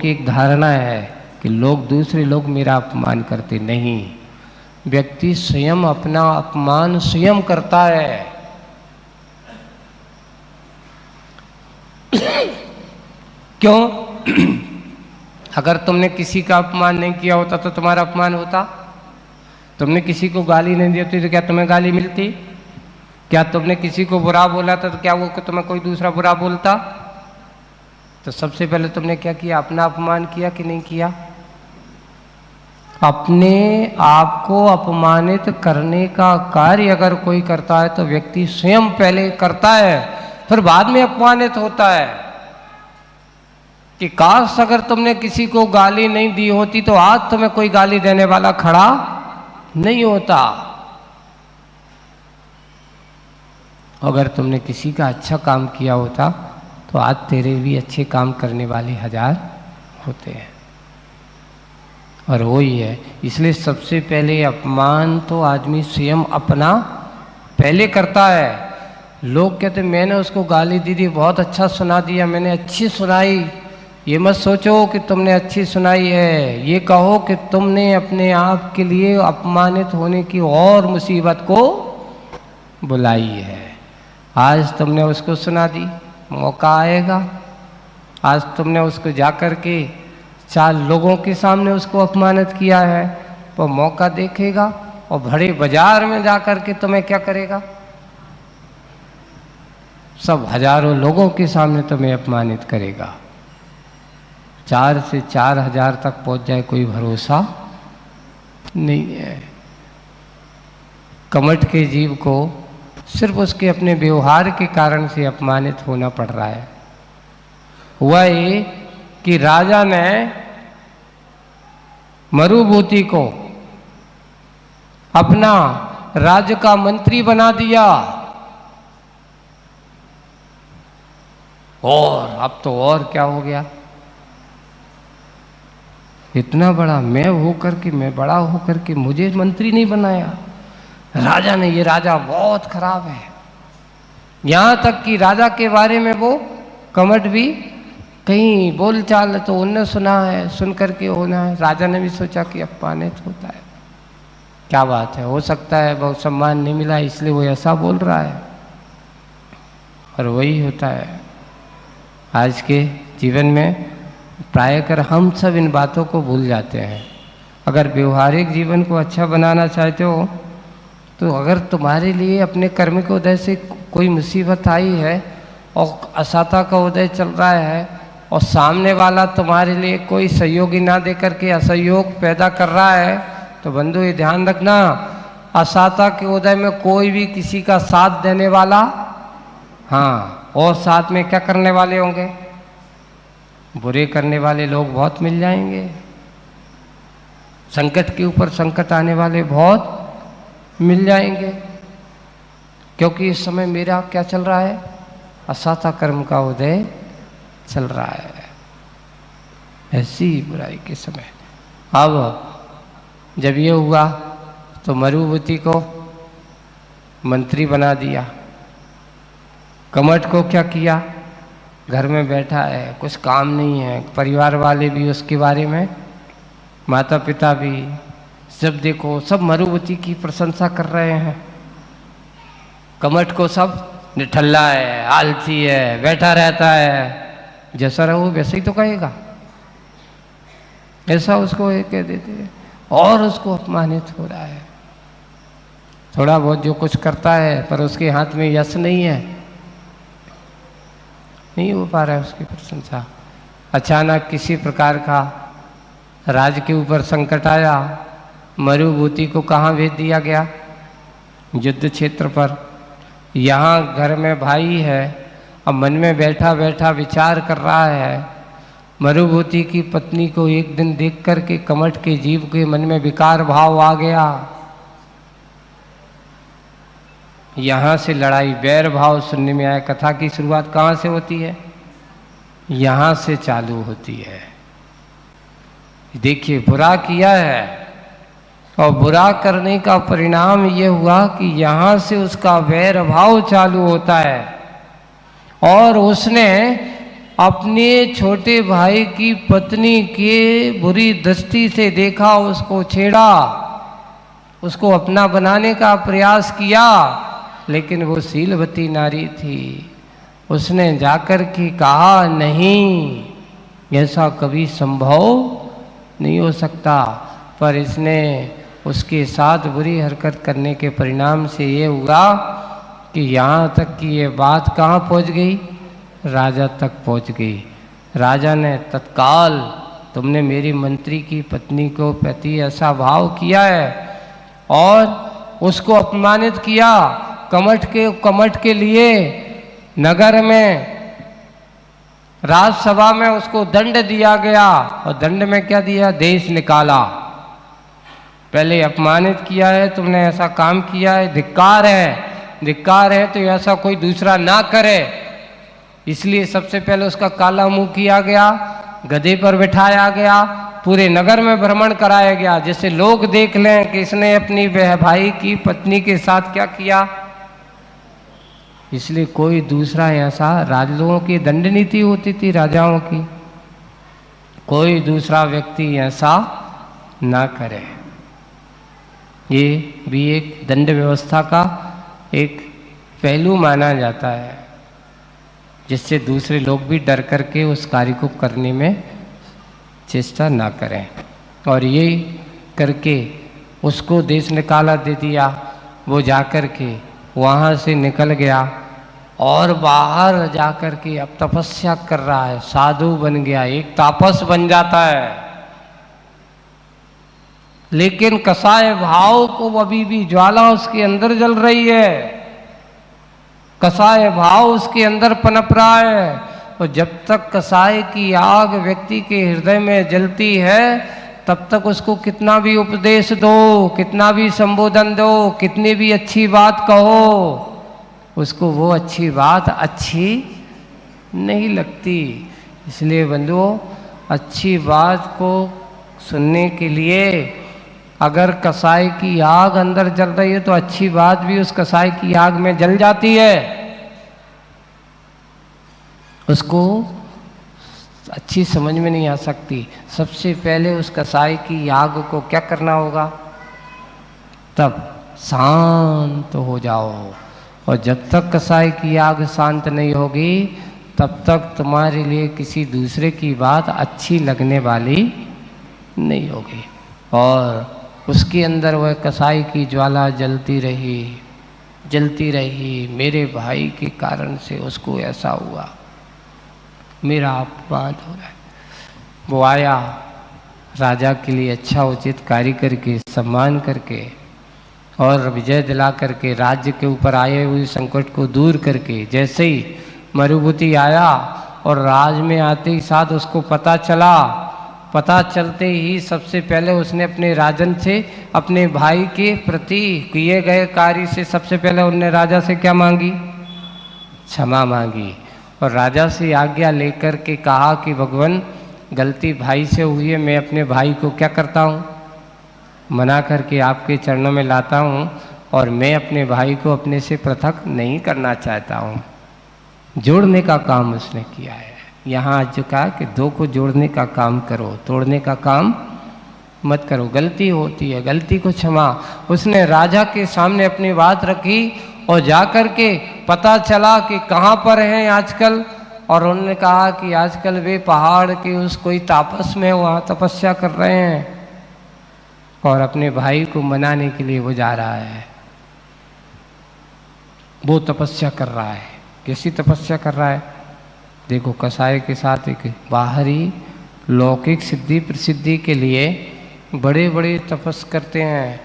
की एक धारणा है कि दूसरे लोग मेरा अपमान करते नहीं, व्यक्ति स्वयं अपना अपमान स्वयं करता है। क्यों? अगर तुमने किसी का अपमान नहीं किया होता तो तुम्हारा अपमान होता? तुमने किसी को गाली नहीं दी होती तो क्या तुम्हें गाली मिलती? क्या तुमने किसी को बुरा बोला था तो क्या वो तुम्हें कोई दूसरा बुरा बोलता? तो सबसे पहले तुमने क्या किया? अपना अपमान किया कि नहीं किया? अपने आप को अपमानित करने का कार्य अगर कोई करता है तो व्यक्ति स्वयं पहले करता है, फिर बाद में अपमानित होता है। कि काश अगर तुमने किसी को गाली नहीं दी होती तो आज तुम्हें कोई गाली देने वाला खड़ा नहीं होता। अगर तुमने किसी का अच्छा काम किया होता तो आज तेरे भी अच्छे काम करने वाले हजार होते हैं। और वही है, इसलिए सबसे पहले अपमान तो आदमी स्वयं अपना पहले करता है। लोग कहते मैंने उसको गाली दी थी, बहुत अच्छा सुना दिया, मैंने अच्छी सुनाई। ये मत सोचो कि तुमने अच्छी सुनाई है, ये कहो कि तुमने अपने आप के लिए अपमानित होने की और मुसीबत को बुलाई है। आज तुमने उसको सुना दी, मौका आएगा, आज तुमने उसको जा कर के 4 लोगों के सामने उसको अपमानित किया है, तो मौका देखेगा और बड़े बाजार में जा कर के तुम्हें क्या करेगा? सब हजारों लोगों के सामने तुम्हें अपमानित करेगा। 4 से 4,000 तक पहुंच जाए कोई भरोसा नहीं है। कमठ के जीव को सिर्फ उसके अपने व्यवहार के कारण से अपमानित होना पड़ रहा है। हुआ ये कि राजा ने मरुभूति को अपना राज्य का मंत्री बना दिया, और अब तो और क्या हो गया? इतना बड़ा मैं बड़ा होकर के मुझे मंत्री नहीं बनाया राजा ने। ये राजा बहुत खराब है। यहां तक कि राजा के बारे में वो कमठ भी कहीं बोल चाल तो उनने सुना है, सुन करके होना है। राजा ने भी सोचा कि अपमानित होता है, क्या बात है, हो सकता है बहुत सम्मान नहीं मिला इसलिए वो ऐसा बोल रहा है। और वही होता है आज के जीवन में। प्रायकर हम सब इन बातों को भूल जाते हैं। अगर व्यवहारिक जीवन को अच्छा बनाना चाहते हो तो अगर तुम्हारे लिए अपने कर्म के उदय से कोई मुसीबत आई है और असाता का उदय चल रहा है और सामने वाला तुम्हारे लिए कोई सहयोगी ना दे करके असहयोग पैदा कर रहा है, तो बंधु ये ध्यान रखना, असाता के उदय में कोई भी किसी का साथ देने वाला, हाँ, और साथ में क्या करने वाले होंगे? बुरे करने वाले लोग बहुत मिल जाएंगे। संकट के ऊपर संकट आने वाले बहुत मिल जाएंगे। क्योंकि इस समय मेरा क्या चल रहा है? असाता कर्म का उदय चल रहा है, ऐसी बुराई के समय। अब जब ये हुआ तो मरुभूति को मंत्री बना दिया। कमठ को क्या किया? घर में बैठा है, कुछ काम नहीं है। परिवार वाले भी उसके बारे में, माता पिता भी, जब देखो सब मरुभूति की प्रशंसा कर रहे हैं। कमठ को सब निठल्ला है, आलसी है, बैठा रहता है। जैसा रहो वैसे ही तो कहेगा, ऐसा उसको कह देते हैं। और उसको अपमानित हो रहा है। थोड़ा बहुत जो कुछ करता है पर उसके हाथ में यश नहीं है, नहीं हो पा रहा है उसकी प्रशंसा। अचानक किसी प्रकार का राज्य के ऊपर संकट आया, मरुभूति को कहाँ भेज दिया गया? युद्ध क्षेत्र पर। यहाँ घर में भाई है, अब मन में बैठा बैठा विचार कर रहा है। मरुभूति की पत्नी को एक दिन देख कर के कमठ के जीव के मन में विकार भाव आ गया। यहाँ से लड़ाई, बैर भाव सुनने में आया। कथा की शुरुआत कहाँ से होती है? यहाँ से चालू होती है। देखिए, बुरा किया है और बुरा करने का परिणाम ये हुआ कि यहाँ से उसका वैर भाव चालू होता है। और उसने अपने छोटे भाई की पत्नी के बुरी दृष्टि से देखा, उसको छेड़ा, उसको अपना बनाने का प्रयास किया, लेकिन वो शीलवती नारी थी। उसने जाकर के कहा नहीं, ऐसा कभी संभव नहीं हो सकता। पर इसने उसके साथ बुरी हरकत करने के परिणाम से ये हुआ कि यहाँ तक कि ये बात कहाँ पहुँच गई, राजा तक पहुँच गई। राजा ने तत्काल, तुमने मेरी मंत्री की पत्नी को प्रति ऐसा भाव किया है और उसको अपमानित किया, कमठ के लिए नगर में राजसभा में उसको दंड दिया गया। और दंड में क्या दिया, देश निकाला। पहले अपमानित किया है तुमने, ऐसा काम किया है, धिक्कार है। धिक्कार है तो ऐसा कोई दूसरा ना करे, इसलिए सबसे पहले उसका काला मुंह किया गया, गधे पर बिठाया गया, पूरे नगर में भ्रमण कराया गया, जिससे लोग देख लें कि इसने अपनी भाई की पत्नी के साथ क्या किया। इसलिए कोई दूसरा ऐसा, राजाओं की दंड नीति होती थी राजाओं की, कोई दूसरा व्यक्ति ऐसा ना करे। ये भी एक दंड व्यवस्था का एक पहलू माना जाता है, जिससे दूसरे लोग भी डर करके उस कार्य को करने में चेष्टा ना करें। और ये करके उसको देश निकाला दे दिया। वो जाकर के वहाँ से निकल गया और बाहर जाकर के अब तपस्या कर रहा है, साधु बन गया, एक तापस बन जाता है। लेकिन कसाय भाव को अभी भी ज्वाला उसके अंदर जल रही है, कसाय भाव उसके अंदर पनप रहा है। और जब तक कसाय की आग व्यक्ति के हृदय में जलती है, तब तक उसको कितना भी उपदेश दो, कितना भी संबोधन दो, कितनी भी अच्छी बात कहो, उसको वो अच्छी बात अच्छी नहीं लगती। इसलिए बंधुओं, अच्छी बात को सुनने के लिए अगर कसाई की आग अंदर जल रही है तो अच्छी बात भी उस कसाई की आग में जल जाती है। उसको अच्छी समझ में नहीं आ सकती। सबसे पहले उस कसाई की आग को क्या करना होगा, तब शांत हो जाओ। और जब तक कसाई की आग शांत नहीं होगी, तब तक तुम्हारे लिए किसी दूसरे की बात अच्छी लगने वाली नहीं होगी। और उसके अंदर वह कसाई की ज्वाला जलती रही। मेरे भाई के कारण से उसको ऐसा हुआ, मेरा अपमान हो रहा है। वो आया, राजा के लिए अच्छा उचित कार्य करके, सम्मान करके और विजय दिला करके, राज्य के ऊपर आए हुए संकट को दूर करके, जैसे ही मरुभूति आया और राज में आते ही साथ उसको पता चलते ही सबसे पहले उसने अपने राजन से, अपने भाई के प्रति किए गए कार्य से सबसे पहले उन्होंने राजा से क्या मांगी, क्षमा मांगी। और राजा से आज्ञा लेकर के कहा कि भगवान, गलती भाई से हुई है, मैं अपने भाई को क्या करता हूँ, मना करके आपके चरणों में लाता हूँ, और मैं अपने भाई को अपने से पृथक नहीं करना चाहता हूँ। जोड़ने का काम उसने किया है। यहाँ आज जो कहा कि दो को जोड़ने का काम करो, तोड़ने का काम मत करो। गलती होती है, गलती को क्षमा। उसने राजा के सामने अपनी बात रखी और जाकर के पता चला कि कहाँ पर हैं आजकल। और उन्होंने कहा कि आजकल वे पहाड़ के उस कोई तापस में वहाँ तपस्या कर रहे हैं, और अपने भाई को मनाने के लिए वो जा रहा है। वो तपस्या कर रहा है। कैसी तपस्या कर रहा है, देखो, कसाई के साथ एक बाहरी लौकिक सिद्धि प्रसिद्धि के लिए बड़े बड़े तपस करते हैं,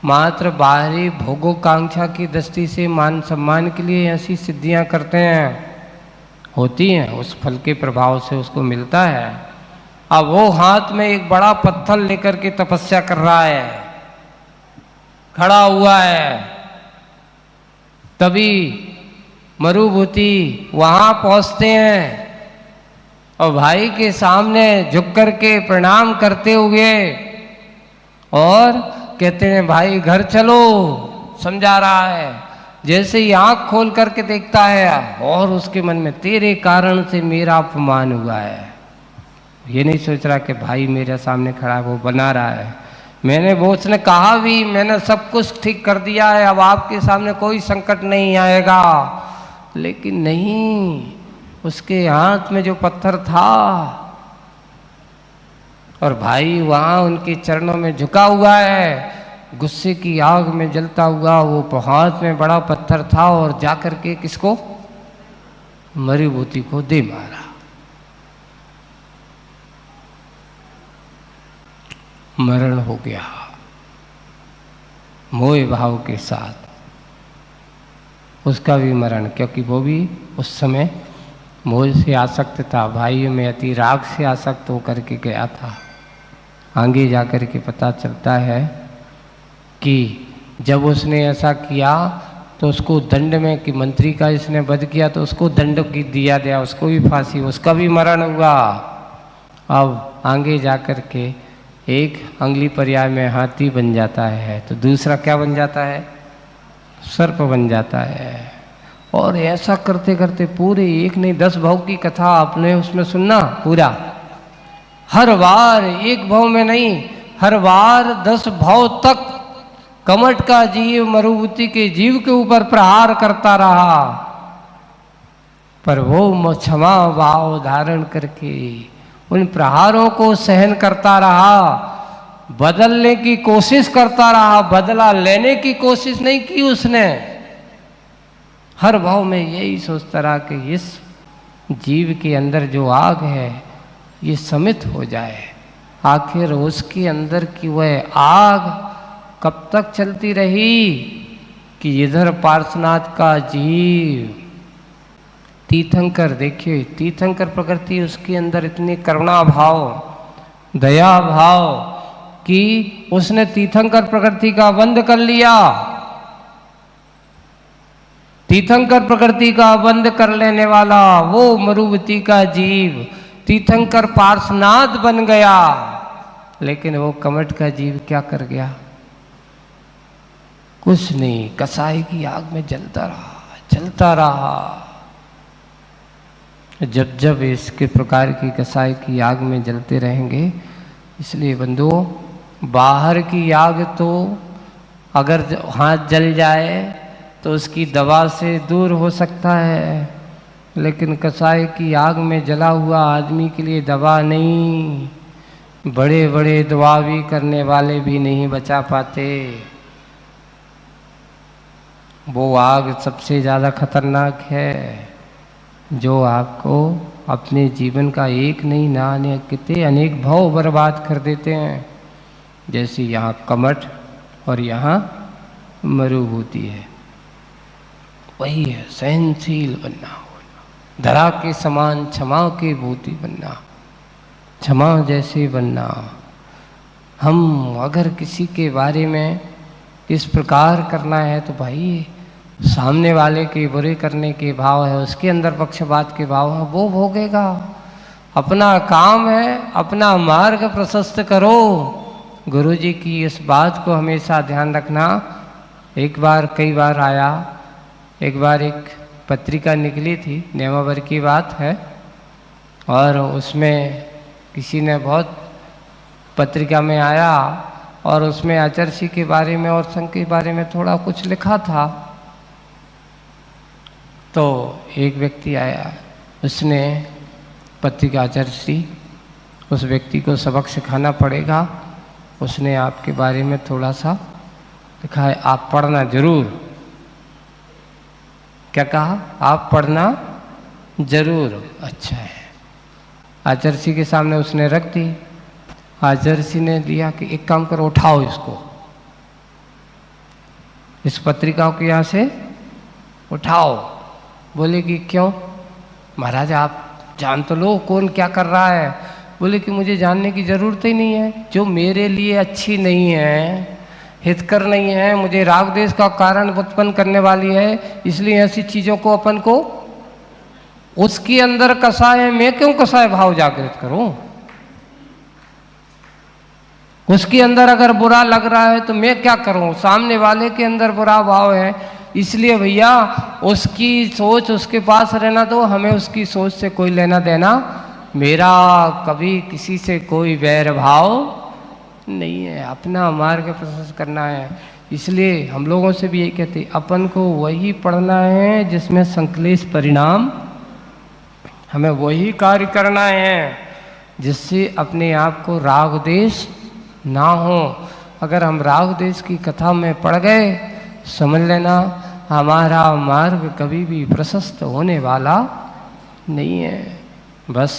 मात्र बाहरी भोगोकांक्षा की दृष्टि से मान सम्मान के लिए ऐसी सिद्धियां करते हैं, होती हैं, उस फल के प्रभाव से उसको मिलता है। अब वो हाथ में एक बड़ा पत्थर लेकर के तपस्या कर रहा है, खड़ा हुआ है। तभी मरुभूति वहाँ पहुँचते हैं और भाई के सामने झुक कर के प्रणाम करते हुए और कहते हैं, भाई घर चलो, समझा रहा है। जैसे ही आंख खोल करके देखता है और उसके मन में तेरे कारण से मेरा अपमान हुआ है। ये नहीं सोच रहा कि भाई मेरे सामने खड़ा है, वो बना रहा है। मैंने वो उसने कहा भी मैंने सब कुछ ठीक कर दिया है, अब आपके सामने कोई संकट नहीं आएगा, लेकिन नहीं, उसके हाथ में जो पत्थर था और भाई वहां उनके चरणों में झुका हुआ है, गुस्से की आग में जलता हुआ वो हाथ में बड़ा पत्थर था और जाकर के किसको, मरीभूति को दे मारा। मरण हो गया मोह भाव के साथ, उसका भी मरण, क्योंकि वो भी उस समय मोह से आसक्त था, भाइयों में अति राग से आसक्त होकर के गया था। आगे जाकर के पता चलता है कि जब उसने ऐसा किया तो उसको दंड में, कि मंत्री का इसने वध किया तो उसको दंड की दिया गया, उसको भी फांसी, उसका भी मरण हुआ। अब आगे जाकर के एक अगली पर्याय में हाथी बन जाता है, तो दूसरा क्या बन जाता है, सर्प बन जाता है। और ऐसा करते करते पूरे एक नहीं 10 भाव की कथा आपने उसमें सुनना पूरा, हर बार एक भाव में नहीं, हर बार 10 भाव तक कमट का जीव मरुभूति के जीव के ऊपर प्रहार करता रहा, पर वो क्षमा भाव धारण करके उन प्रहारों को सहन करता रहा, बदलने की कोशिश करता रहा, बदला लेने की कोशिश नहीं की उसने। हर भाव में यही सोचता रहा कि इस जीव के अंदर जो आग है ये समित हो जाए। आखिर उसके अंदर की वह आग कब तक चलती रही कि इधर पार्श्वनाथ का जीव तीर्थंकर, देखिए तीर्थंकर प्रकृति, उसके अंदर इतनी करुणा भाव, दया भाव कि उसने तीर्थंकर प्रकृति का बंद कर लिया। तीर्थंकर प्रकृति का बंद कर लेने वाला वो मरुभूति का जीव तीर्थंकर पार्श्वनाथ बन गया, लेकिन वो कमट का जीव क्या कर गया, कुछ नहीं, कसाई की आग में जलता रहा, जलता रहा। जब जब इसके प्रकार की कसाई की आग में जलते रहेंगे, इसलिए बंधुओं, बाहर की आग तो अगर हाथ जल जाए तो उसकी दवा से दूर हो सकता है, लेकिन कसाई की आग में जला हुआ आदमी के लिए दवा नहीं, बड़े बड़े दवा भी करने वाले भी नहीं बचा पाते। वो आग सबसे ज़्यादा खतरनाक है जो आपको अपने जीवन का एक नहीं ना अनेक कितने अनेक भाव बर्बाद कर देते हैं। जैसे यहाँ कमठ और यहाँ मरुभूति है, वही है सहनशील बनना, धरा के समान क्षमा के भूति बनना, क्षमा जैसे बनना। हम अगर किसी के बारे में इस प्रकार करना है तो भाई सामने वाले के बुरे करने के भाव है, उसके अंदर पक्षपात के भाव है, वो भोगेगा। अपना काम है, अपना मार्ग प्रशस्त करो। गुरु जी की इस बात को हमेशा ध्यान रखना। एक बार, कई बार आया, एक बार एक पत्रिका निकली थी, नेमावर की बात है, और उसमें किसी ने बहुत पत्रिका में आया और उसमें आचर्षी के बारे में और संघ के बारे में थोड़ा कुछ लिखा था। तो एक व्यक्ति आया, उसने पत्रिका आचर्षी, उस व्यक्ति को सबक सिखाना पड़ेगा, उसने आपके बारे में थोड़ा सा लिखा है, आप पढ़ना जरूर। क्या कहा, आप पढ़ना जरूर। अच्छा है। आचर्षी के सामने उसने रख दी। आचर्षी ने दिया कि एक काम करो, उठाओ इसको, इस पत्रिका को यहाँ से उठाओ। बोले कि क्यों महाराज, आप जान तो लो कौन क्या कर रहा है। बोले कि मुझे जानने की ज़रूरत ही नहीं है, जो मेरे लिए अच्छी नहीं है, हितकर नहीं है, मुझे राग देश का कारण उत्पन्न करने वाली है, इसलिए ऐसी चीज़ों को अपन को उसके अंदर कसाय है, मैं क्यों कसाय भाव जागृत करूं। उसके अंदर अगर बुरा लग रहा है तो मैं क्या करूं, सामने वाले के अंदर बुरा भाव है इसलिए भैया उसकी सोच उसके पास रहना दो, हमें उसकी सोच से कोई लेना देना, मेरा कभी किसी से कोई वैर भाव नहीं है, अपना मार्ग प्रशस्त करना है। इसलिए हम लोगों से भी यही कहते, अपन को वही पढ़ना है जिसमें संश्लेष परिणाम, हमें वही कार्य करना है जिससे अपने आप को राग देश ना हो। अगर हम राग देश की कथा में पड़ गए, समझ लेना हमारा मार्ग कभी भी प्रशस्त होने वाला नहीं है। बस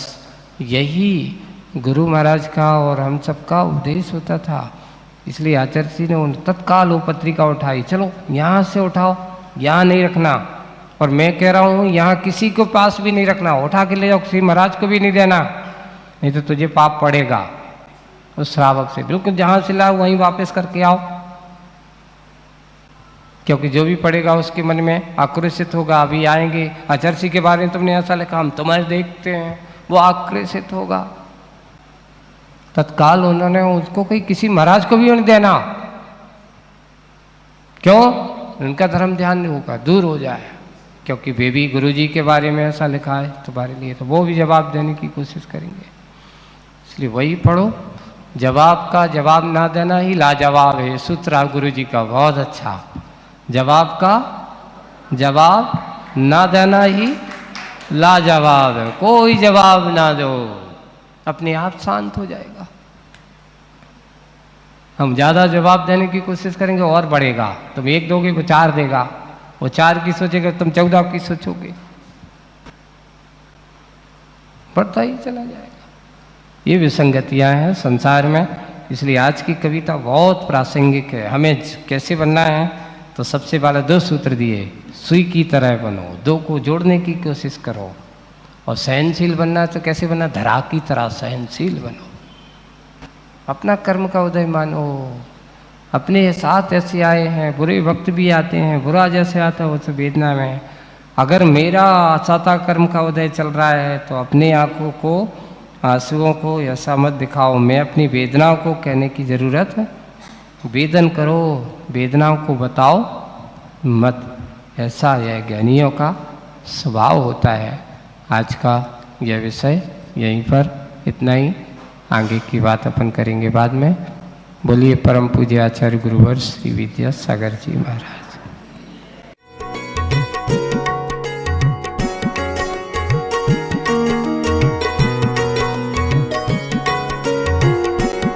यही गुरु महाराज का और हम सबका उपदेश होता था। इसलिए आचार्य जी ने उन तत्काल वो पत्रिका उठाई, चलो यहाँ से उठाओ, यहाँ नहीं रखना, और मैं कह रहा हूँ यहाँ किसी को पास भी नहीं रखना, उठा के ले जाओ, किसी महाराज को भी नहीं देना, नहीं तो तुझे पाप पड़ेगा उस श्रावक से। बिल्कुल जहाँ से लाओ वहीं वापस करके आओ, क्योंकि जो भी पड़ेगा उसके मन में आक्रोशित होगा। अभी आएंगे, आचार्य जी के बारे में तुमने ऐसा लिखा, हम तुम्हारे देखते हैं, वो आक्रोशित होगा। तत्काल उन्होंने उसको कोई किसी महाराज को भी नहीं देना, क्यों? उनका धर्म ध्यान नहीं होगा, दूर हो जाए, क्योंकि वे भी गुरु जी के बारे में ऐसा लिखा है तुम्हारे लिए, तो वो भी जवाब देने की कोशिश करेंगे। इसलिए वही पढ़ो, जवाब का जवाब ना देना ही लाजवाब है। सूत्र गुरु जी का बहुत अच्छा, जवाब का जवाब ना देना ही लाजवाब है। कोई जवाब ना दो, अपने आप शांत हो जाएगा। हम ज़्यादा जवाब देने की कोशिश करेंगे और बढ़ेगा, तुम एक दोगे को चार देगा, वो चार की सोचेगा तुम 14 की सोचोगे, बढ़ता ही चला जाएगा। ये विसंगतियां हैं संसार में। इसलिए आज की कविता बहुत प्रासंगिक है। हमें कैसे बनना है, तो सबसे पहले 2 सूत्र दिए, सुई की तरह बनो, 2 को जोड़ने की कोशिश करो। और सहनशील बनना है तो कैसे बनना, धरा की तरह सहनशील बनो, अपना कर्म का उदय मानो। अपने साथ ऐसे आए हैं, बुरे वक्त भी आते हैं, बुरा जैसे आता है वो तो वेदना में। अगर मेरा साता कर्म का उदय चल रहा है तो अपने आंखों को, आंसुओं को ऐसा मत दिखाओ, मैं अपनी वेदनाओं को कहने की ज़रूरत है, वेदन करो, वेदनाओं को बताओ मत। ऐसा यह ज्ञानियों का स्वभाव होता है। आज का यह विषय यहीं पर इतना ही, आगे की बात अपन करेंगे बाद में। बोलिए परम पूज्य आचार्य गुरुवर श्री विद्यासागर जी महाराज।